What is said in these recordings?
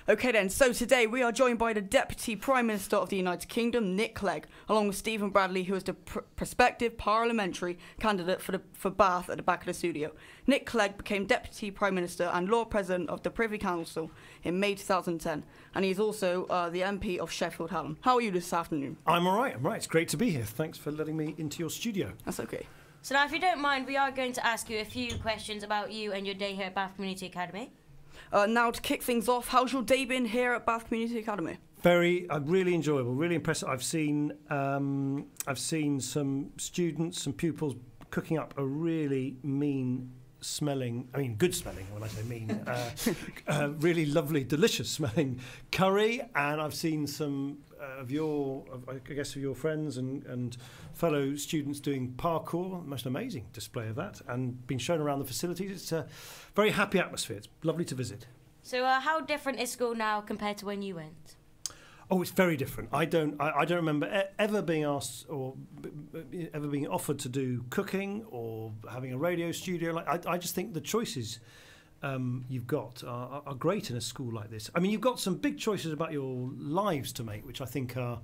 Okay then, so today we are joined by the Deputy Prime Minister of the United Kingdom, Nick Clegg, along with Stephen Bradley, who is the prospective parliamentary candidate for Bath at the back of the studio. Nick Clegg became Deputy Prime Minister and Lord President of the Privy Council in May 2010, and he's also the MP of Sheffield Hallam. How are you this afternoon? I'm all right, It's great to be here. Thanks for letting me into your studio. That's okay. So now, if you don't mind, we are going to ask you a few questions about you and your day here at Bath Community Academy. Now, to kick things off, how's your day been here at Bath Community Academy? Really enjoyable, really impressive. I've seen some students, some pupils cooking up a really good smelling when I say mean, really lovely, delicious smelling curry, and I've seen some of your friends and fellow students doing parkour, most amazing display of that, and been shown around the facilities. It's a very happy atmosphere. It's lovely to visit. So how different is school now compared to when you went? Oh, it's very different. I don't remember ever being asked or ever being offered to do cooking or having a radio studio. I just think the choices you've got are great in a school like this. I mean, you've got some big choices about your lives to make, which I think, how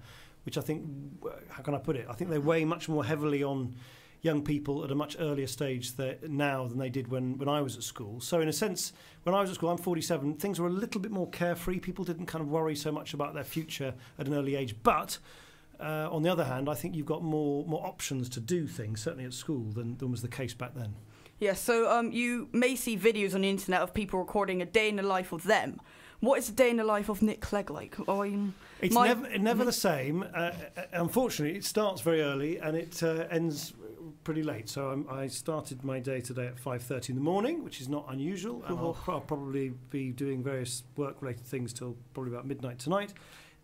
can I put it? I think they weigh much more heavily on young people at a much earlier stage now than they did when I was at school. So in a sense, when I was at school, I'm 47, things were a little bit more carefree. People didn't kind of worry so much about their future at an early age. But on the other hand, I think you've got more options to do things, certainly at school, than was the case back then. Yeah, so you may see videos on the internet of people recording a day in the life of them. What is a day in the life of Nick Clegg like? It's never the same. Unfortunately, it starts very early and it ends pretty late. So I started my day today at 5:30 in the morning, which is not unusual, and I'll probably be doing various work-related things till probably about midnight tonight.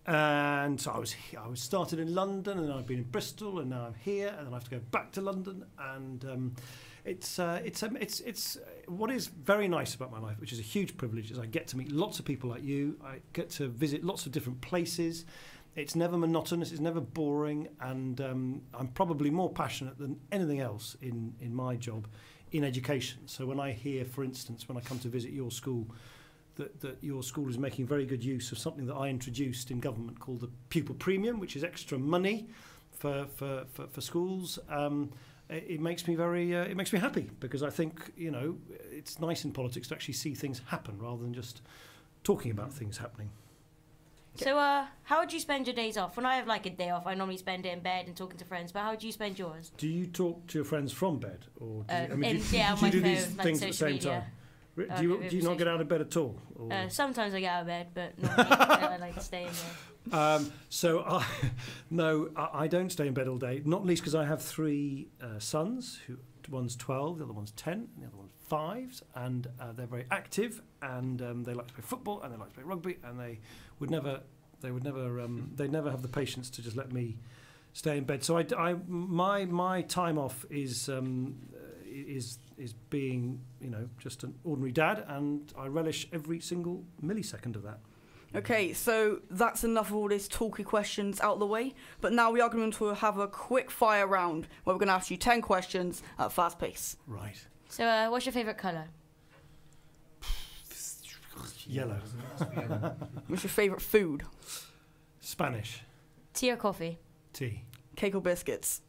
And so I was started in London, and then I've been in Bristol, and now I'm here, and then I have to go back to London. And it's what is very nice about my life, which is a huge privilege, is I get to meet lots of people like you. I get to visit lots of different places. It's never monotonous, it's never boring, and I'm probably more passionate than anything else in my job in education. So when I hear, for instance, when I come to visit your school, that your school is making very good use of something that I introduced in government called the pupil premium, which is extra money for schools. It makes me happy, because I think it's nice in politics to actually see things happen rather than just talking about things happening. So how would you spend your days off? When I have like a day off, I normally spend it in bed and talking to friends. But how do you spend yours? Do you talk to your friends from bed, or do you do do these things at the same time? Do you not get out of bed at all? Sometimes I get out of bed, but normally I like to stay in bed. I don't stay in bed all day, not least because I have three sons, one's 12, the other one's 10, and the other one's 5, and they're very active, and they like to play football, and they like to play rugby, and they'd never have the patience to just let me stay in bed. So my time off is being just an ordinary dad, and I relish every single millisecond of that. Okay, so that's enough of all these talky questions out of the way, but now we are going to have a quick fire round where we're going to ask you 10 questions at a fast pace. Right. So what's your favourite colour? Yellow. What's your favourite food? Spanish. Tea or coffee? Tea. Cake or biscuits?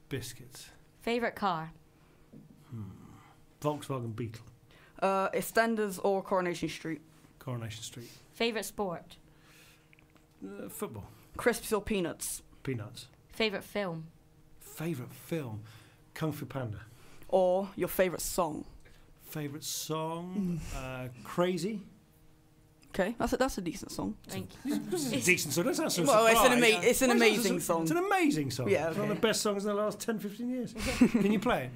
Biscuits. Favourite car? Volkswagen Beetle. EastEnders or Coronation Street? Coronation Street. Favourite sport? Football. Crisps or peanuts? Peanuts. Favourite film? Favourite film? Kung Fu Panda. Or your favourite song? Favourite song? Crazy. Okay, that's a decent song. Thank you. It's a decent song. That's not well, it's an amazing song. It's an amazing song. Yeah, It's one of the best songs in the last 10, 15 years. Can you play it?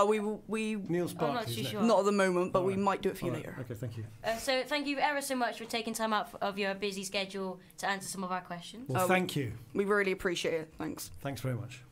We Neil Sparkley. I'm not too sure. Not at the moment, but we might do it for you later. Okay, thank you. So thank you ever so much for taking time out of your busy schedule to answer some of our questions. Well, thank you. We really appreciate it. Thanks. Thanks very much.